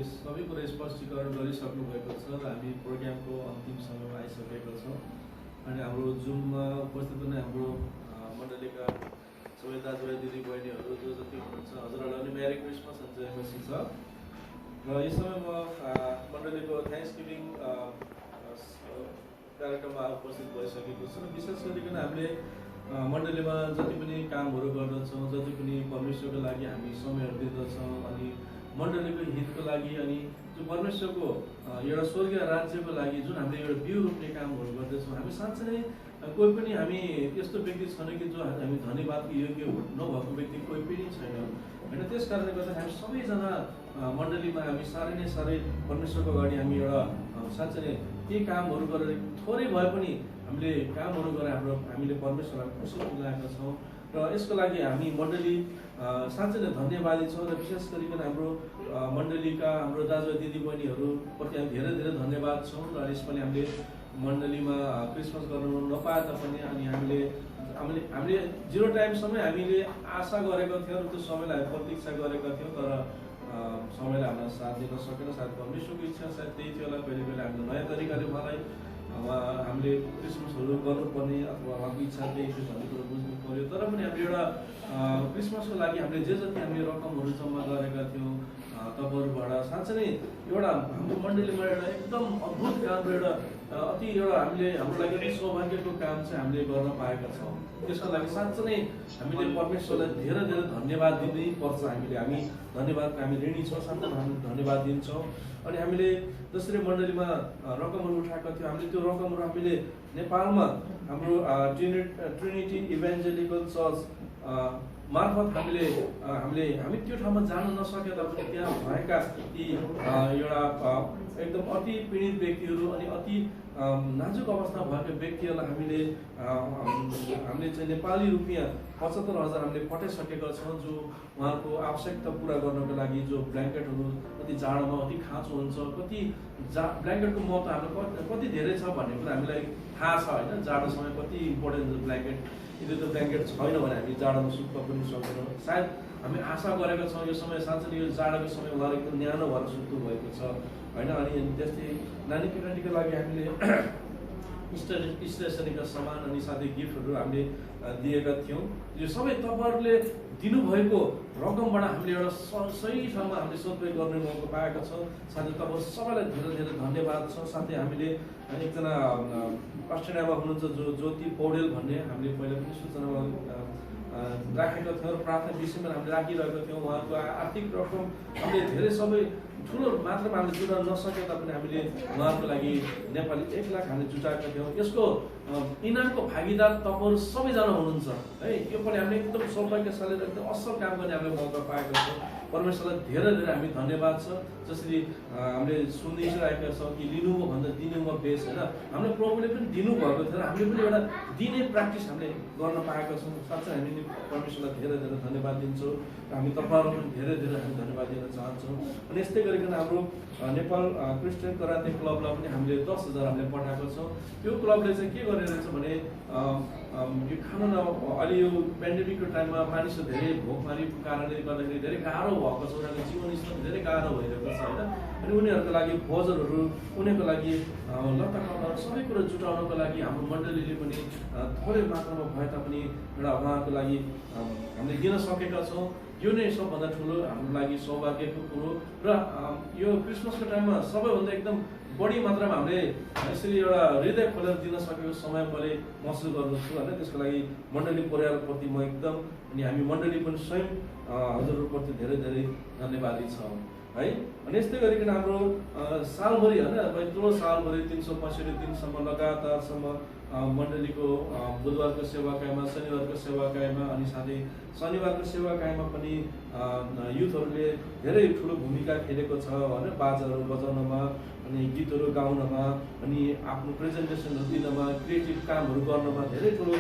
सबै कुरा स्पष्टीकरण गरिसक्नु भएको छ र हामी प्रोग्रामको अन्तिम समयमा आइसकेका छौँ। अनि हाम्रो जुममा उपस्थित हुने हाम्रो मण्डलीका सबै दाजुभाइ दिदीबहिनीहरू जो जति हुनुहुन्छ हजुरहरूलाई पनि मेरी क्रिसमस अनि जय मसीह छ। र यस समय म मण्डलीको थ्याङ्क्स गिभिङ कार्यक्रममा उपस्थित भइसकेको छु। विशेष गरिकन हामीले मण्डलीमा जति पनि कामहरू गर्दछौँ, जति पनि परमेश्वरको लागि हामी समयहरू दिँदछौँ अनि मण्डलीको हितको लागि अनि जो परमेश्वरको एउटा स्वर्गीय राज्यको लागि जुन हामीले एउटा बिउ रोप्ने कामहरू गर्दछौँ, हामी साँच्चै नै कोही पनि हामी यस्तो व्यक्ति छैन कि जो हामी धन्यवादको योग्य नभएको व्यक्ति कोही पनि छैन होइन। त्यस कारणले गर्दा हामी सबैजना मण्डलीमा हामी साह्रै परमेश्वरको अगाडि हामी एउटा साँच्चै नै केही कामहरू गरेर थोरै भए पनि हामीले कामहरू गरेर हामीले परमेश्वरलाई खुसी तुल्याएका छौँ र यसको लागि हामी मण्डली साँच्चै नै धन्यवादी छौँ। र विशेष गरिकन हाम्रो मण्डलीका हाम्रो दाजुभाइ दिदीबहिनीहरूप्रति हामी धेरै धन्यवाद छौँ। र यसपालि हामीले मण्डलीमा क्रिसमस गर्नु नपाए तापनि अनि हामीले 0 टाइमसम्म हामीले आशा गरेका थियौँ र त्यो समयलाई प्रतीक्षा गरेका थियौँ, तर समयले हामीलाई साथ दिन सकेन। सायद परमेश्वरको इच्छा सायद त्यही थियो होला। कहिले हामीले नयाँ तरिकाले उहाँलाई हामीले क्रिसमसहरू गर्नुपर्ने अथवा उहाँको इच्छा त्यही थियो भन्ने कुरो बुझ्नु पऱ्यो। तर पनि हामीले एउटा क्रिसमसको लागि हामीले जति हामीले रकमहरू जम्मा गरेका थियौँ तपाईँहरूबाट साँच्चै नै एउटा हाम्रो मण्डलीमा एउटा एकदम अद्भुत काम र अति एउटा हामीले हाम्रो लागि अति सौभाग्यको काम चाहिँ हामीले गर्न पाएका छौँ। त्यसको लागि साँच्चै नै हामीले परमेश्वरलाई धेरै धन्यवाद दिनै पर्छ। हामी धन्यवादको हामी ऋणी छौँ, साँच्चै हामी धन्यवाद दिन्छौँ। अनि हामीले जसरी मण्डलीमा रकमहरू उठाएका थियौँ, हामीले त्यो रकमहरू हामीले नेपालमा हाम्रो ट्रिनिटी इभान्जेलिकल चर्च मार्फत हामी त्यो ठाउँमा जान नसके तापनि त्यहाँ भएका ती एउटा एकदम अति पीडित व्यक्तिहरू अनि अति नाजुक अवस्था भएका व्यक्तिहरूलाई हामीले चाहिँ नेपाली रुपियाँ 75,000 हामीले पठाइसकेका छौँ, जो उहाँको आवश्यकता पुरा गर्नको लागि। जो ब्ल्याङ्केटहरू कति जाडोमा अति खाँचो हुन्छ, कति ब्ल्याङ्केटको महत्त्व हाम्रो कति धेरै छ भन्ने कुरा हामीलाई थाहा छ होइन। जाडो समय कति इम्पोर्टेन्ट हुन्छ ब्ल्याङ्केट। यदि त्यो ब्ल्याङ्केट छैन भने हामी जाडोमा सुत्न पनि सक्दैनौँ। सायद हामी आशा गरेका छौँ यो समय साँच्चै यो जाडोको समय उहाँहरू एकदम न्यानो भएर सुत्नु भएको छ होइन। अनि त्यस्तै नानी केटाटीको लागि हामीले स्टेसनरीका सामान अनि साथै गिफ्टहरू हामीले दिएका थियौँ। यो सबै तपाईँहरूले दिनुभएको रकमबाट हामीले एउटा सही ठाउँमा हामीले सदुपयोग गर्ने मौका पाएका छौँ। साथै तपाईँहरू सबैलाई धेरै धन्यवाद छ। साथै हामीले एकजना अस्ट्रेलियामा हुनुहुन्छ जो ज्योति पौडेल भन्ने हामीले पहिला पनि सूचनामा राखेका थियौँ र प्रार्थना विषयमा हामीले राखिरहेका थियौँ। उहाँको आर्थिक रकम हामीले धेरै सबै ठुलो मात्रामा हामीले जुटाउन नसके तापनि हामीले उहाँहरूको लागि नेपाली 1 लाख हामीले जुटाएका थियौँ। यसको इनामको भागीदार तपाईँहरू सबैजना हुनुहुन्छ है। यो पनि हामीले एकदम सौभाग्यशाली र एकदम असल काम गर्ने हामीले मौका पाएका छौँ। परमेश्वरलाई धेरै हामी धन्यवाद छ। जसरी हामीले सुनिरहेका छौँ कि लिनुमा भन्दा दिनुमा बेस होइन। हामीले प्रभुले पनि दिनुभएको थियो र हामीले पनि एउटा दिने प्र्याक्टिस हामीले गर्न पाएका छौँ। साँच्चै हामीले परमेश्वरलाई धेरै धन्यवाद दिन्छौँ र हामी तपाईँहरूलाई पनि धेरै हामी धन्यवाद दिन चाहन्छौँ। अनि यस्तै गरिकन हाम्रो नेपाल क्रिस्चियन कराते क्लबलाई पनि हामीले 10,000 हामीले पठाएको छौँ। त्यो क्लबले चाहिँ के गरिरहेछ भने यो खानु अहिले यो पेन्डेमिकको टाइममा मानिसहरू धेरै भोकमारीको कारणले गर्दाखेरि धेरै गाह्रो भएको छ। उनीहरूको जीवनस्तर धेरै गाह्रो भइरहेको छ होइन। अनि उनीहरूको लागि भोजनहरू, उनीहरूको लागि लत्ता कपडाहरू सबै कुरो जुटाउनको लागि हाम्रो मण्डलीले पनि थोरै मात्रामा भए तापनि एउटा उहाँहरूको लागि हामीले दिन सकेका छौँ। यो नै सबभन्दा ठुलो हाम्रो लागि सौभाग्यको कुरो। र यो क्रिसमसको टाइममा सबैभन्दा एकदम बढी मात्रामा हामीले यसरी एउटा हृदय खोलेर दिन सकेको समय मैले महसुस गर्दछु होइन। त्यसको लागि मण्डली परिवारप्रति म एकदम अनि हामी मण्डली पनि स्वयं हजुरहरूप्रति धेरै धन्यवादी छौँ है। अनि यस्तै गरिकन हाम्रो सालभरि होइन ठुलो सालभरि 365 दिनसम्म लगातारसम्म मण्डलीको बुधबारको सेवाकायमा, शनिबारको सेवाकायमा अनि साथै शनिबारको सेवाकायमा पनि युथहरूले धेरै ठुलो भूमिका खेलेको छ होइन। बाजाहरू बजाउनमा अनि गीतहरू गाउनमा अनि आफ्नो प्रेजेन्टेसनहरू दिनमा, क्रिएटिभ कामहरू गर्नमा धेरै ठुलो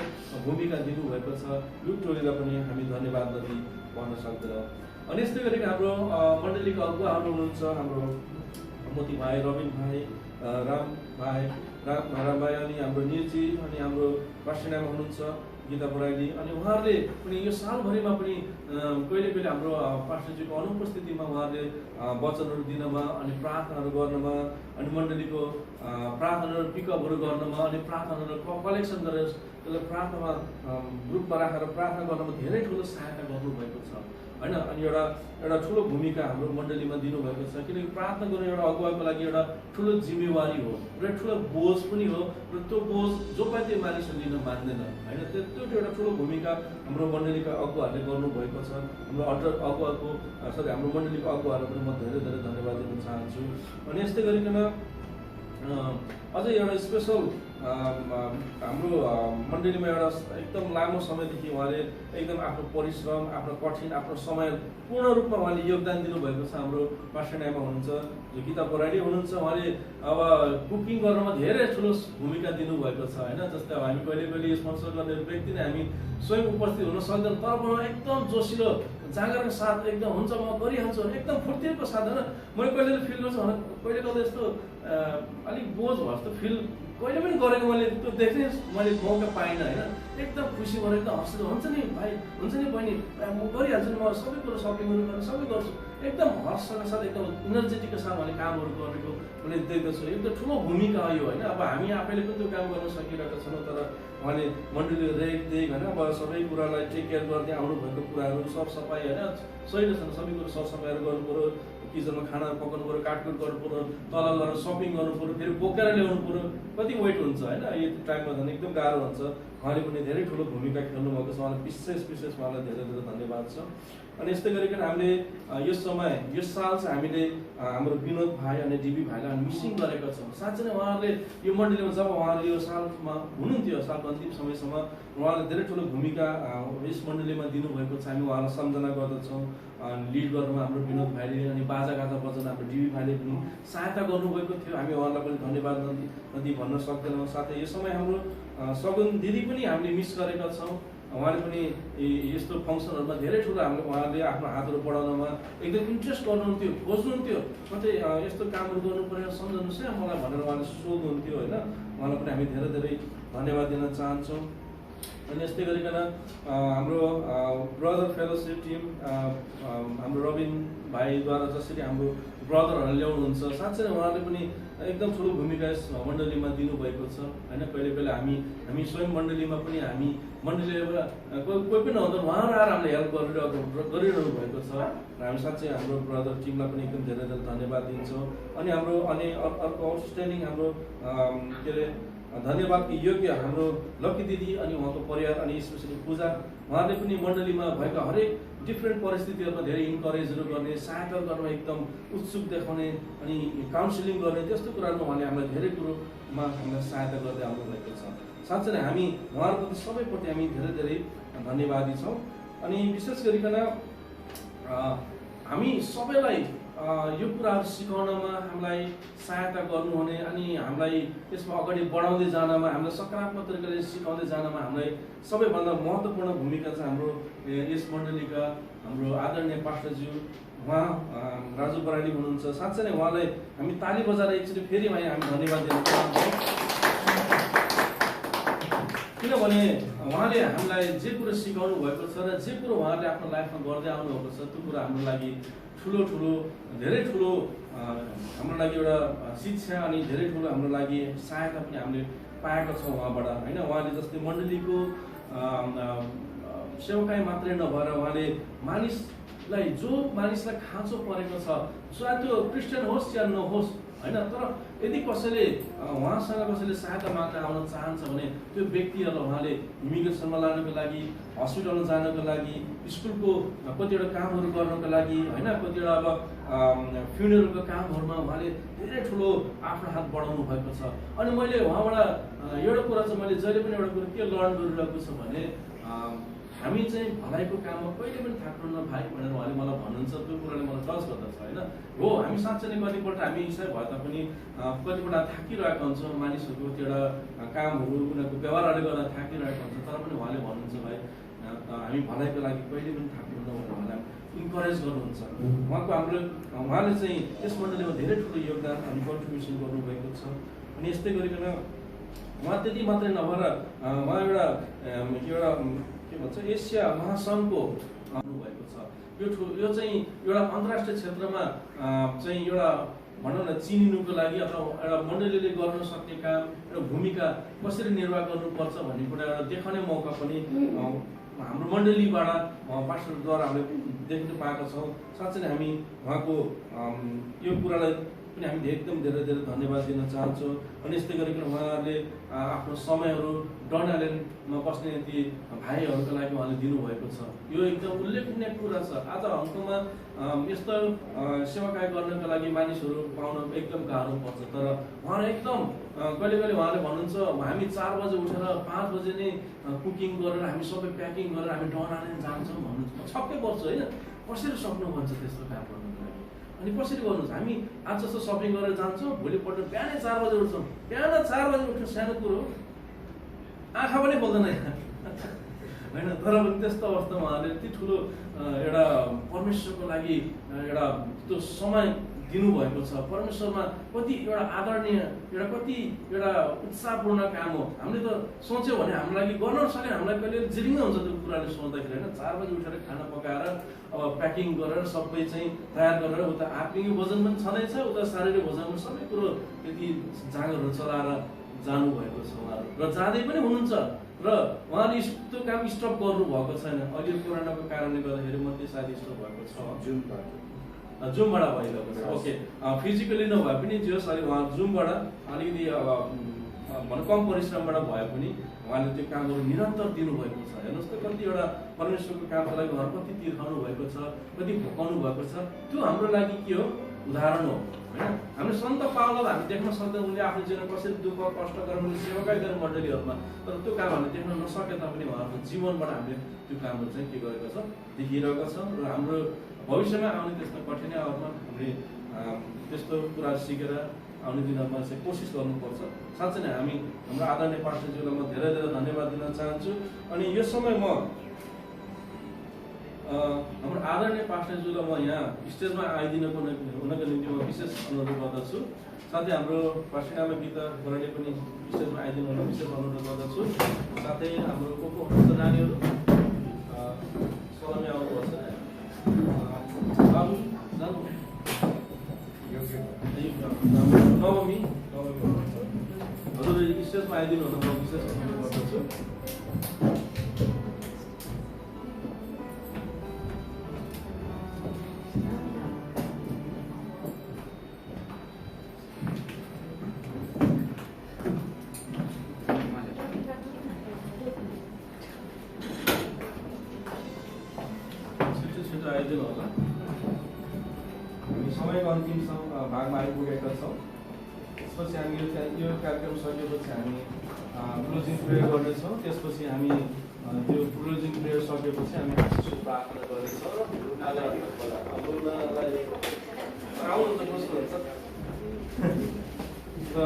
भूमिका दिनुभएको छ। यो टोलीलाई पनि हामी धन्यवाद नदिई भन्न सक्दैनौँ। अनि यस्तै गरिकन हाम्रो मण्डलीको अगुवाहरू हुनुहुन्छ हाम्रो मोती भाइ, रविन भाइ, राम भाइ रामबाई अनि हाम्रो निरजी अनि हाम्रो पास्टरनामा हुनुहुन्छ गीता बराइली अनि उहाँहरूले पनि यो सालभरिमा पनि कहिले कहिले हाम्रो पास्टरजीको अनुपस्थितिमा उहाँहरूले वचनहरू दिनमा अनि प्रार्थनाहरू गर्नमा अनि मण्डलीको प्रार्थनाहरू पिकअपहरू गर्नमा अनि प्रार्थनाहरू कलेक्सन गरेर त्यसलाई प्रार्थनामा ग्रुपमा राखेर प्रार्थना गर्नमा धेरै ठुलो सहायता गर्नुभएको छ होइन। अनि एउटा ठुलो भूमिका हाम्रो मण्डलीमा दिनुभएको छ किनकि प्रार्थना गर्नु एउटा अगुवाको लागि एउटा ठुलो जिम्मेवारी हो र ठुलो बोझ पनि हो र त्यो बोझ जो पनि त्यो मानिसले लिन मान्दैन होइन। त्यो एउटा ठुलो भूमिका हाम्रो मण्डलीका अगुवाहरूले गर्नुभएको छ। हाम्रो हाम्रो मण्डलीको अगुवाहरूलाई पनि म धेरै धेरै धन्यवाद दिन चाहन्छु। अनि यस्तै गरिकन अझै एउटा स्पेसल हाम्रो मण्डलीमा एउटा एकदम लामो समयदेखि उहाँले एकदम आफ्नो परिश्रम आफ्नो कठिन आफ्नो समय पूर्ण रूपमा उहाँले योगदान दिनुभएको छ। हाम्रो पास्टरनामा हुनुहुन्छ जो गीता बराइली हुनुहुन्छ उहाँले अब कुकिङ गर्नमा धेरै ठुलो भूमिका दिनुभएको छ होइन। जस्तै अब हामी कहिले कहिले स्पोन्सर गर्ने व्यक्ति नै हामी स्वयं उपस्थित हुन सक्दैन तर पनि एकदम जोसिलो जागरको साथ एकदम हुन्छ म गरिहाल्छु एकदम फुर्तिको साथ होइन। मैले कहिले फिल गर्छु भने कहिले कहिले यस्तो अलिक बोझ भयो जस्तो फिल कहिले पनि गरेको मैले त्यो देख्ने मैले मौका पाइनँ होइन। एकदम खुसी भएर एकदम हँसेर हुन्छ नि भाइ हुन्छ नि बहिनी म गरिहाल्छु नि म सबै कुरो सपिङहरू गरेर सबै गर्छु एकदम हर्षका साथ एकदम इनर्जेटिकको साथ मैले कामहरू गरेको मैले देख्दछु। एकदम ठुलो भूमिका हो यो होइन। अब हामी आफैले पनि त्यो काम गर्न सकिरहेका छैनौँ तर उहाँले मण्डली रेखदेख होइन अब सबै कुरालाई टेक केयर गर्दै आउनुभएको कुराहरू सरसफाइ होइन सही छैन सबै कुरो सरसफाइहरू गर्नु पऱ्यो किचनमा खाना पकाउनु पऱ्यो काटकुट गर्नु पऱ्यो तल गएर सपिङ गर्नु पऱ्यो फेरि बोकेर ल्याउनु पऱ्यो कति वेट हुन्छ होइन। यो टाइममा झन् एकदम गाह्रो हुन्छ। उहाँले पनि धेरै ठुलो भूमिका खेल्नुभएको छ उहाँलाई विशेष उहाँलाई धेरै धेरै धन्यवाद छ। अनि यस्तै गरिकन हामीले यो साल चाहिँ हामीले हाम्रो विनोद भाइ अनि डिबी भाइलाई हामी मिसिङ गरेका छौँ। साँच्चै नै उहाँहरूले यो मण्डलीमा जब उहाँहरूले यो सालमा हुनुहुन्थ्यो सालको अन्तिम समयसम्म उहाँले धेरै ठुलो भूमिका यस मण्डलीमा दिनुभएको छ। हामी उहाँलाई सम्झना गर्दछौँ। लिड गर्नुमा हाम्रो विनोद भाइले अनि बाजा गाजा बजाउन हाम्रो डिबी भाइले पनि सहायता गर्नुभएको थियो। हामी उहाँलाई पनि धन्यवाद नदी भन्न सक्दैनौँ। साथै यो समय हाम्रो सगुन दिदी पनि हामीले मिस गरेका छौँ। उहाँले पनि यस्तो फङ्सनहरूमा धेरै ठुलो हामीले उहाँले आफ्नो हातहरू बढाउनमा एकदम इन्ट्रेस्ट गर्नुहुन्थ्यो खोज्नुहुन्थ्यो कतै यस्तो कामहरू गर्नु पऱ्यो सम्झाउनुहोस् है मलाई भनेर उहाँले सोध्नुहुन्थ्यो होइन। उहाँलाई पनि हामी धेरै धेरै धन्यवाद दिन चाहन्छौँ। अनि यस्तै गरिकन हाम्रो ब्रदर फेलोसिप टिम हाम्रो रबिन भाइद्वारा जसरी हाम्रो ब्रदरहरू ल्याउनुहुन्छ साँच्चै नै उहाँले पनि एकदम ठुलो भूमिका यस मण्डलीमा दिनुभएको छ होइन। कहिले कहिले हामी स्वयं मण्डलीमा पनि हामी मण्डलीमा कोही पनि नहुँदा उहाँहरू आएर हामीले हेल्प गरिरहनु भएको छ र हामी साँच्चै हाम्रो ब्रदर टिमलाई पनि एकदम धेरै धेरै धन्यवाद दिन्छौँ। अनि हाम्रो अर्को आउटस्ट्यान्डिङ हाम्रो के अरे धन्यवादको योग्य हाम्रो लक्की दिदी अनि उहाँको परिवार अनि स्पेसली पूजा उहाँले पनि मण्डलीमा भएका हरेक डिफ्रेन्ट परिस्थितिहरूमा धेरै इन्करेजहरू गर्ने सहायता गर्न एकदम उत्सुक देखाउने अनि काउन्सिलिङ गर्ने त्यस्तो कुराहरूमा उहाँले हामीलाई धेरै कुरोमा हामीलाई सहायता गर्दै आउनुभएको छ। साँच्चै नै हामी उहाँहरूप्रति सबैप्रति हामी धेरै धेरै धन्यवादी छौँ। अनि विशेष गरिकन हामी सबैलाई यो कुराहरू सिकाउनमा हामीलाई सहायता गर्नुहुने अनि हामीलाई यसमा अगाडि बढाउँदै जानमा हामीलाई सकारात्मक तरिकाले सिकाउँदै जानमा हामीलाई सबैभन्दा महत्त्वपूर्ण भूमिका चाहिँ हाम्रो यस मण्डलीका हाम्रो आदरणीय पास्टरज्यू उहाँ राजु बराइली हुनुहुन्छ। साँच्चै नै उहाँलाई हामी ताली बजाएर एकचोटि फेरि हामी धन्यवाद दिन चाहन्छौँ किनभने उहाँले हामीलाई जे कुरो सिकाउनु भएको छ र जे कुरो उहाँले आफ्नो लाइफमा गर्दै आउनुभएको छ त्यो कुरो हाम्रो लागि धेरै ठुलो हाम्रो लागि एउटा शिक्षा अनि धेरै ठुलो हाम्रो लागि सहायता पनि हामीले पाएका छौँ उहाँबाट होइन। उहाँले जस्तै मण्डलीको सेवकाई मात्रै नभएर उहाँले जो मानिसलाई खाँचो परेको छ चाहे त्यो क्रिस्चियन होस् या नहोस् होइन तर यदि कसैले उहाँसँग कसैले सहायता माग्न आउन चाहन्छ भने त्यो व्यक्तिहरूलाई उहाँले इमिग्रेसनमा लानको लागि हस्पिटलमा जानको लागि स्कुलको कतिवटा कामहरू गर्नको लागि होइन कतिवटा अब फ्युनरलको कामहरूमा उहाँले धेरै ठुलो आफ्नो हात बढाउनु भएको छ। अनि मैले उहाँबाट एउटा कुरा चाहिँ मैले जहिले पनि एउटा कुरो के लर्न गरिरहेको छु भने हामी चाहिँ भलाइको काममा कहिले पनि थाक्नुहुन्न भाइ भनेर उहाँले मलाई भन्नुहुन्छ। त्यो कुराले मलाई टच गर्दछ होइन। हो हामी साँच्चै नै कतिपल्ट हामी इसाई भए तापनि कतिपल्ट थाकिरहेका हुन्छौँ मानिसहरूको कतिवटा कामहरू उनीहरूको व्यवहारले गर्दा थाकिरहेको हुन्छ तर पनि उहाँले भन्नुहुन्छ भाइ हामी भलाइको लागि कहिले पनि थाक्नुहुन्न भनेर उहाँलाई इन्करेज गर्नुहुन्छ। उहाँले चाहिँ यस मण्डलीमा धेरै ठुलो योगदान अनि कन्ट्रिब्युसन गर्नुभएको छ। अनि यस्तै गरिकन उहाँ त्यति मात्रै नभएर उहाँ एउटा के भन्छ एसिया महासङ्घको भएको छ। यो चाहिँ एउटा अन्तर्राष्ट्रिय क्षेत्रमा चाहिँ एउटा भनौँ न चिनिनुको लागि अथवा एउटा मण्डलीले गर्न सक्ने काम एउटा भूमिका कसरी निर्वाह गर्नुपर्छ भन्ने कुरा एउटा देखाउने मौका पनि हाम्रो मण्डलीबाट पास्टरद्वारा हामीले देख्न पाएका छौँ। साँच्चै नै हामी उहाँको यो कुरालाई पनि हामी एकदम धेरै धेरै धन्यवाद दिन चाहन्छौँ। अनि यस्तै गरिकन उहाँहरूले आफ्नो समयहरू डन आइल्यान्डमा बस्ने ती भाइहरूको लागि उहाँले दिनुभएको छ। यो एकदम उल्लेखनीय कुरा छ। आज हङकङमा यस्तो सेवाकार्य गर्नको लागि मानिसहरू पाउन एकदम गाह्रो पर्छ, तर उहाँहरू एकदम कहिले कहिले उहाँले भन्नुहुन्छ हामी 4 बजे उठेर 5 बजे नै कुकिङ गरेर हामी सबै प्याकिङ गरेर हामी डन आइल्यान्ड जान्छौँ भन्नुहुन्छ। छक्कै पर्छ होइन, कसरी सक्नुहुन्छ त्यस्तो काम गर्नुको लागि? अनि कसरी गर्नुहुन्छ? हामी आज जस्तो सपिङ गरेर जान्छौँ, भोलिपल्ट बिहानै 4 बजे उठ्छौँ। बिहान 4 बजे उठ्नु सानो कुरो, आँखा पनि बोल्दैन होइन। तर पनि त्यस्तो अवस्थामा उहाँले यति ठुलो एउटा परमेश्वरको लागि एउटा त्यो समय दिनुभएको छ। परमेश्वरमा कति एउटा आदरणीय कति एउटा उत्साहपूर्ण काम हो। हामीले त सोच्यौँ भने हाम्रो लागि गर्न सक्यो, हामीलाई कहिले जिरिङ्ग हुन्छ त्यो कुराले सोच्दाखेरि होइन। 4 बजी उठेर खाना पकाएर अब प्याकिङ गरेर सबै चाहिँ तयार गरेर उता आत्मिक भोजन पनि छँदैछ, उता शारीरिक भोजन पनि सबै कुरो त्यति जाँगरहरू चलाएर जानुभएको छ उहाँहरू, र जाँदै पनि हुनुहुन्छ। र उहाँले त्यो काम स्टप गर्नुभएको छैन। अहिले कोरोनाको कारणले गर्दाखेरि मात्रै सायद स्टप भएको छ। जुमबाट भइरहेको छ। ओके, फिजिकली नभए पनि जे होस्, अहिले उहाँ जुमबाट अलिकति भनौँ कम परिश्रमबाट भए पनि उहाँले त्यो कामहरू निरन्तर दिनुभएको छ। हेर्नुहोस् त कति एउटा परमेश्वरको कामको लागि उहाँहरू कति तिर्खाउनु भएको छ, कति भोकाउनु भएको छ। त्यो हाम्रो लागि के हो? उदाहरण हो होइन। हामीले सन्त पावललाई हामी देख्न सक्दैन, उनले आफ्नो जीवन कसरी दुःख कष्ट गरेर उनले सेवाकार्य गर्ने मण्डलीहरूमा, तर त्यो काम हामीले देख्न नसके तापनि उहाँहरूको जीवनबाट हामीले त्यो कामहरू चाहिँ के गरेको छ, देखिरहेको छ। र हाम्रो भविष्यमा आउने त्यस्तो कठिनाइहरूमा हामीले त्यस्तो कुरा सिकेर आउने दिनमा चाहिँ कोसिस गर्नुपर्छ। साँच्चै नै हामी हाम्रो आदरणीय पास्टरज्यूलाई म धेरै धेरै धन्यवाद दिन चाहन्छु। अनि यस समय म हाम्रो आदरणीय पास्टरज्यूलाई म यहाँ स्टेजमा आइदिनको निम्ति म विशेष अनुरोध गर्दछु। साथै हाम्रो पास्टर गीता बराइले पनि स्टेजमा आइदिनु हुन विशेष अनुरोध गर्दछु। साथै हाम्रो को हुनुहुन्छ नानीहरू सलामी आउनुपर्छ। नवमी हजुर स्टेजमा आइदिनु हुन म विशेष अनुरोध गर्दछु। आइदिनु होला। हामी समयको अन्तिम भागमा आइपुगेका छौँ। त्यसपछि हामी यो कार्यक्रम सकेपछि हामी क्लोजिङ प्रेयर गर्नेछौँ। त्यसपछि हामी त्यो क्लोजिङ प्रेयर सकेपछि हामी आशिष प्रार्थना गर्नेछौँ। आउनुहुन्छ बस्नुहुन्छ र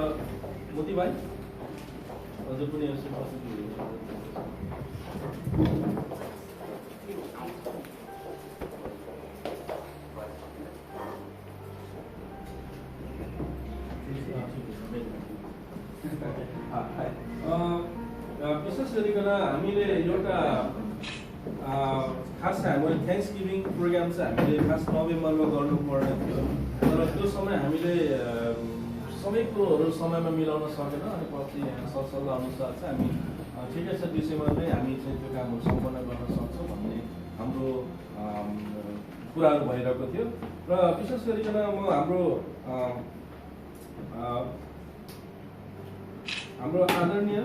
मोती भाइ हजुर पनि यसो विशेष गरिकन हामीले एउटा खास हाम्रो थ्याङ्क्स गिभिङ प्रोग्राम चाहिँ हामीले खास नोभेम्बरमा गर्नुपर्ने थियो, तर त्यो समय हामीले सबै कुरोहरू समयमा मिलाउन सकेन। अनि पछि सरसल्लाह अनुसार चाहिँ हामी ठिकै छ डिसेम्बरमै हामी चाहिँ त्यो कामहरू सम्पन्न गर्न सक्छौँ भन्ने हाम्रो कुराहरू भइरहेको थियो। र विशेष गरिकन म हाम्रो आदरणीय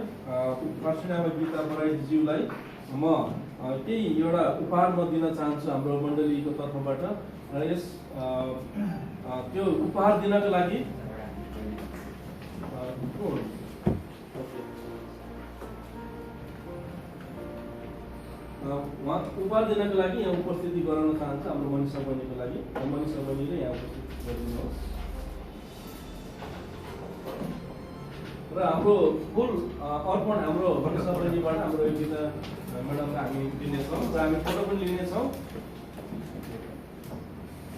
पास्टर गीता बराइज्यूलाई म केही एउटा उपहार म दिन चाहन्छु हाम्रो मण्डलीको तर्फबाट। र यस त्यो उपहार दिनको लागि उपहार दिनको लागि यहाँ उपस्थिति गराउन चाहन्छु हाम्रो मनिषा बहिनीको लागि। मनिषा बहिनीले यहाँ उपस्थित गरिदिनुहोस्। र हाम्रो फुल अर्पण हाम्रो मनिषा बहिनीबाट हाम्रो गीता म्याडमलाई हामी दिनेछौँ र हामी फोटो पनि लिनेछौँ।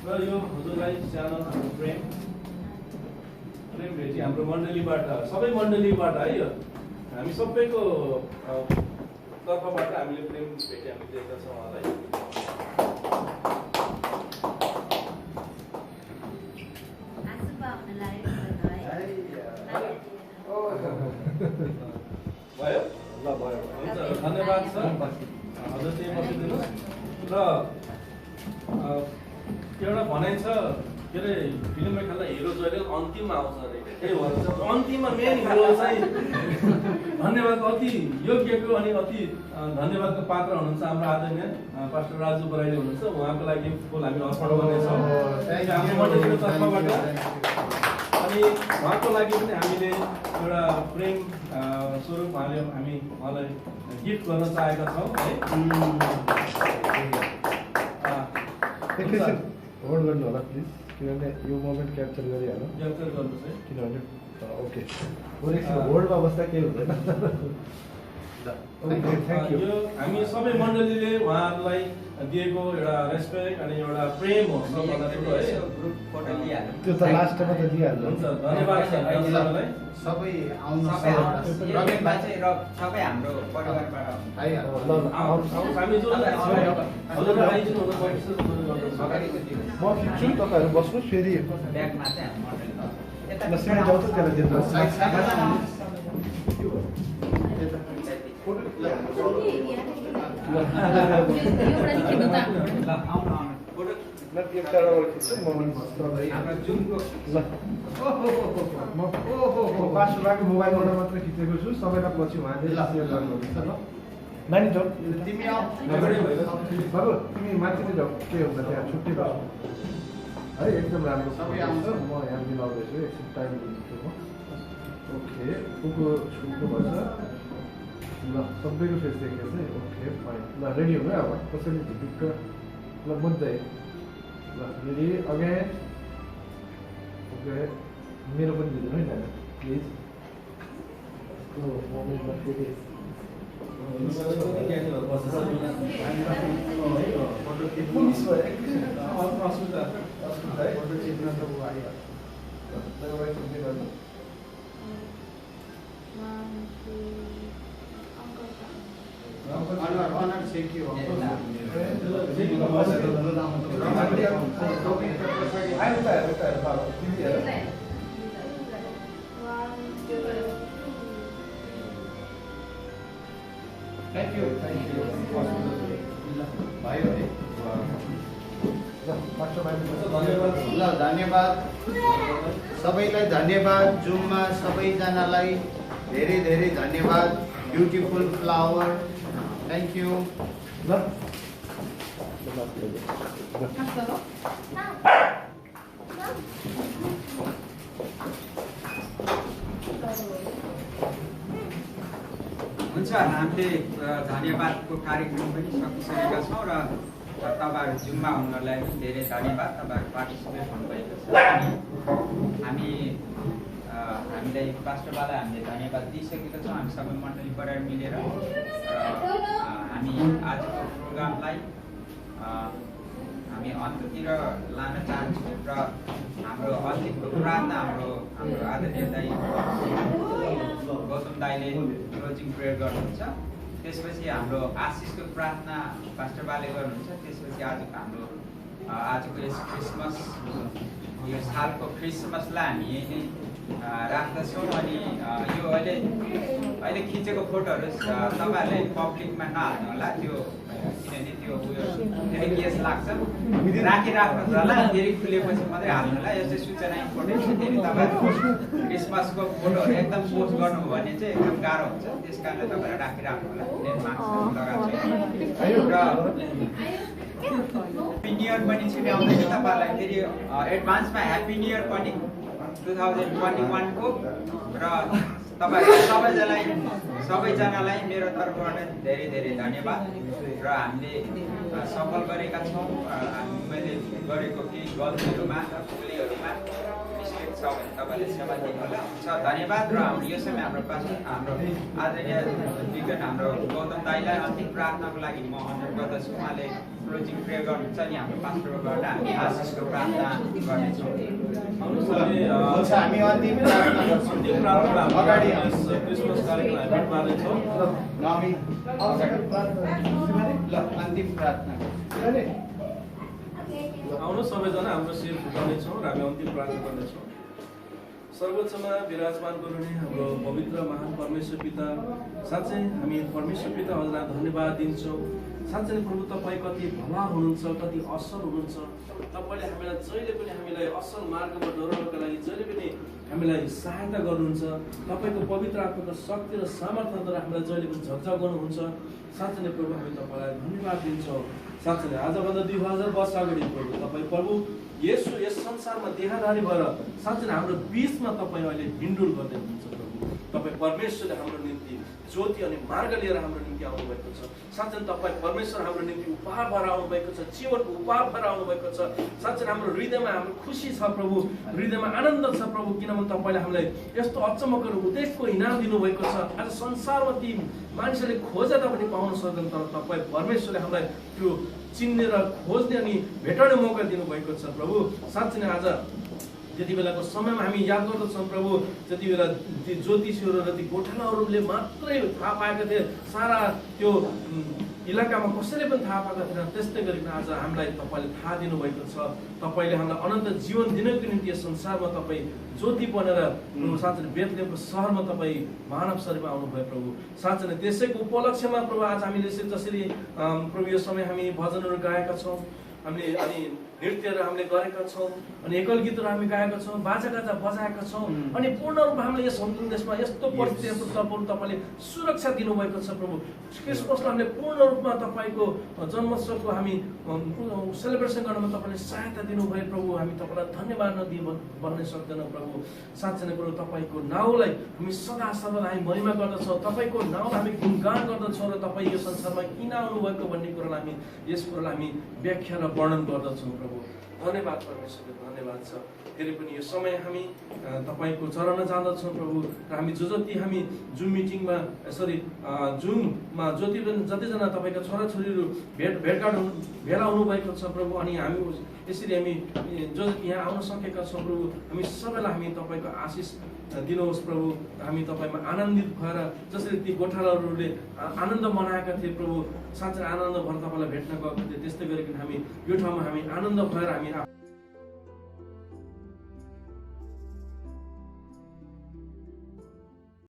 र यो हजुरलाई सानो हाम्रो प्रेम भेटी हाम्रो मण्डलीबाट, सबै मण्डलीबाट है, यो हामी सबैको तर्फबाट हामीले प्रेम भेटी हामी दिएका छौँ उहाँलाई। भयो? ल भयो। हुन्छ धन्यवाद सर। हजुर चाहिँ बसिदिनुहोस्। र एउटा भनाइ छ के अरे फिल्ममा खेल्दा हिरो जहिले अन्तिममा आउँछ अरे। त्यही भएर चाहिँ अन्तिममा मेन हिरो चाहिँ धन्यवाद अति योग्यको अनि अति धन्यवादको पात्र हुनुहुन्छ हाम्रो आदरणीय पास्टर राजु बराइली हुनुहुन्छ। उहाँको लागि फुल हामी अर्पण गर्नेछौँ हाम्रो मण्डलीको तर्फबाट। अनि उहाँको लागि पनि हामीले एउटा प्रेम स्वरूप उहाँलाई गिफ्ट गर्न चाहेका छौँ है। एकैछिन होल्ड गर्नु होला प्लिज, किनभने यो मोमेन्ट क्याप्चर गरिहालौँ। क्याप्चर गर्नुहोस् है किनभने ओके होल्डमा बस्दा केही हुँदैन। यो हामी सबै मण्डलीले उहाँहरूलाई दिएको एउटा रेस्पेक्ट अनि एउटा प्रेम हो सबभन्दा ठुलो है। त्यो त लास्टमा त दिइहाल्नु। हुन्छ धन्यवाद सरलाई। सबै आउनु सबै हाम्रो परिवारबाट हामी जो हजुर आइदिनु हुन म खिच्छु, तपाईँहरू बस्नुहोस्। फेरि ब्यागमा चाहिँ ल सिँडै जाउँछ त्यसलाई दिनुहोस्। पास्टरको मोबाइलबाट मात्रै खिचेको छु, सबैलाई पछि उहाँले सेयर गर्नुहुन्छ। ल नानी जाऊ, तिमी बाबु तिमी माथि नै जाऊ, के हुन्छ त्यहाँ छुट्टी बस्नु है। एकदम राम्रो सबै आउँछ। म यहाँ मिलाउँदैछु, एकछिन टाइम दिन्छु म। ओके कुको छुट्नुपर्छ। ल सबैको फेस देखेको चाहिँ ओके फाइन। ल रेडी हुनु है अब कसैले झुक्क। ल बुझ्दै ल रेडी अगेन। ओके मेरो पनि दिनु है नानी प्लिज। मोमेन्टमा फेरि थ्याङ्क यू भयो है। ल धन्यवाद सबैलाई, धन्यवाद जुममा सबैजनालाई धेरै धेरै धन्यवाद। Beautiful flower, thank you. ल हुन्छ, हामीले धन्यवादको कार्यक्रम पनि सकिसकेका छौँ र तपाईँहरू जुममा हुनलाई पनि धेरै धन्यवाद। तपाईँहरू पार्टिसिपेट हुनुभएको छ। अनि हामीलाई पास्टरबालाई हामीले धन्यवाद दिइसकेका छौँ, हामी सबै मण्डली परिवार मिलेर। र हामी आजको प्रोग्रामलाई हामी अन्त्यतिर लान चाहन्छौँ र हाम्रो अन्तिमको प्रार्थना हाम्रो आदरणीय दाइ गौतम दाइले क्लोजिङ प्रेयर गर्नुहुन्छ। त्यसपछि हाम्रो आशिषको प्रार्थना पास्टर बाले गर्नुहुन्छ। त्यसपछि आजको यस क्रिसमस, यो सालको क्रिसमसलाई हामी यही नै राख्दछौँ। अनि यो अहिले खिचेको फोटोहरू तपाईँहरूले पब्लिकमा नहाल्नु होला, त्यो किनभने त्यो फेरि केस लाग्छ। राख्नुहोस् होला, फेरि खुलेपछि मात्रै हाल्नु होला। यो चाहिँ सूचना इम्पोर्टेन्ट छ। फेरि तपाईँहरू क्रिसमसको फोटोहरू एकदम पोस्ट गर्नु हो भने चाहिँ एकदम गाह्रो हुन्छ। त्यस कारणले तपाईँहरू राख्नु होला। र ह्याप्पी न्यु इयर पनि छिटो आउँदैछ तपाईँहरूलाई। फेरि एडभान्समा ह्याप्पी न्यु इयर पनि 2021 को। र तपाईँहरू सबैजनालाई मेरो तर्फबाट धेरै धेरै धन्यवाद। र हामीले सफल गरेका छौँ। मैले गरेको केही गल्तीहरूमा भुलहरूमा मिस्टेक छ भने तपाईँले क्षमा दिनु होला। धन्यवाद। र यो समय हाम्रो आदरणीय विज्ञान हाम्रो गौतम दाईलाई अन्तिम प्रार्थनाको लागि म अनुरोध गर्दछु। उहाँले क्लोजिङ प्रेयर गर्नुहुन्छ अनि हाम्रो पास्टरबाट हामी आशिषको प्रार्थना गर्नेछौँ। आउनुहोस् हामी हुन्छ, हामी अन्तिम प्रार्थना गर्छौँ। अन्तिम प्रार्थना अगाडि यस क्रिसमस कार्यक्रम हामी पार्नेछौँ। नमी ल अन्तिम प्रार्थना आउनुहोस् सबैजना हाम्रो शिर झुकाउनेछौँ र हामी अन्तिम प्रार्थना गर्नेछौँ। सर्वोच्चमा विराजमान गर्नुहुने हाम्रो पवित्र महान परमेश्वर पिता, साँच्चै हामी परमेश्वर पिता हजुरलाई धन्यवाद दिन्छौँ। साँच्चै नै प्रभु तपाईँ कति भला हुनुहुन्छ, कति असल हुनुहुन्छ। तपाईँले हामीलाई जहिले पनि हामीलाई असल मार्गमा डोराउनका लागि जहिले पनि हामीलाई सहायता गर्नुहुन्छ। तपाईँको पवित्र आत्माको शक्ति र सामर्थ्यद्वारा हामीलाई जहिले पनि झकझक गर्नुहुन्छ। साँच्चै नै प्रभु हामी तपाईँलाई धन्यवाद दिन्छौँ। साँच्चै नै आजभन्दा 2000 वर्ष अगाडि प्रभु यसो यस संसारमा देहाधारी भएर साँच्चै नै हाम्रो बिचमा तपाईँ अहिले हिँडुल गर्दै हुनुहुन्छ। प्रभु तपाईँ परमेश्वरले हाम्रो निम्ति ज्योति अनि मार्ग लिएर हाम्रो निम्ति आउनुभएको छ। साँच्चै तपाईँ परमेश्वर हाम्रो निम्ति उपहार भएर आउनुभएको छ, जीवनको उपहार भएर आउनुभएको छ। साँच्चै हाम्रो हृदयमा हाम्रो खुसी छ प्रभु, हृदयमा आनन्द छ प्रभु, किनभने तपाईँले हामीलाई यस्तो अचम्मको उद्देश्यको इनाम दिनुभएको छ। आज संसारमा ती मानिसहरूले खोजे तापनि पाउन सक्दैन, तर तपाईँ परमेश्वरले हामीलाई त्यो चिन्ने र खोज्ने अनि भेटाउने मौका दिनुभएको छ। प्रभु साँच्चै नै आज त्यति बेलाको समयमा हामी याद गर्दछौँ प्रभु, त्यति बेला ती ज्योतिषीहरू र ती गोठालाहरूले मात्रै थाहा पाएका थिए, सारा त्यो इलाकामा कसैले पनि थाहा पाएका थिएन। त्यस्तै गरिकन आज हामीलाई तपाईँले थाहा दिनुभएको छ। तपाईँले हामीलाई अनन्त जीवन दिनको निम्ति यस संसारमा तपाईँ ज्योति बनेर साँच्चै बेथलेहमको सहरमा तपाईँ मानव शरीरमा आउनुभयो प्रभु। साँच्चै नै त्यसैको उपलक्ष्यमा प्रभु आज हामीले जसरी प्रभु यो समय हामी भजनहरू गाएका छौँ, हामीले अनि नृत्यहरू हामीले गरेका छौँ, अनि एकल गीतहरू हामी गाएका छौँ, बाजागाजा बजाएका छौँ, अनि पूर्ण रूपमा हामीले यस हिन्दू देशमा यस्तो परिस्थितिहरू तपाईँले सुरक्षा दिनुभएको छ प्रभु। क्रिसमसलाई हामीले पूर्ण रूपमा तपाईँको जन्मोत्सवको हामी सेलिब्रेसन गर्नमा तपाईँले सहायता दिनुभयो प्रभु। हामी तपाईँलाई धन्यवाद नदिए भन्न सक्दैनौँ प्रभु। साँच्चै नै प्रभु तपाईँको नाउँलाई हामी सदा सर्वदा हामी महिमा गर्दछौँ, तपाईँको नाउँलाई हामी गुणगान गर्दछौँ, र तपाईँ यो संसारमा किन आउनुभएको भन्ने कुरालाई हामी यस कुरालाई हामी व्याख्या र वर्णन गर्दछौँ प्रभु। धन्यवाद परमेश्वरको धन्यवाद छ। फेरि पनि यो समय हामी तपाईँको चरणमा जाँदछौँ प्रभु, र हामी जति हामी जुम मिटिङमा जुममा जतिजना तपाईँका छोराछोरीहरू भेटघाट भेला हुनुभएको छ प्रभु, अनि हामी यसरी हामी जो यहाँ आउन सकेका छौँ प्रभु, हामी सबैलाई हामी तपाईँको आशिष दिनुहोस् प्रभु। हामी तपाईँमा आनन्दित भएर जसरी ती गोठालाहरूले आनन्द मनाएका थिए प्रभु, साँच्चै आनन्द भएर तपाईँलाई भेट्न गएका थिए, त्यस्तै गरिकन हामी यो ठाउँमा हामी आनन्द भएर हामी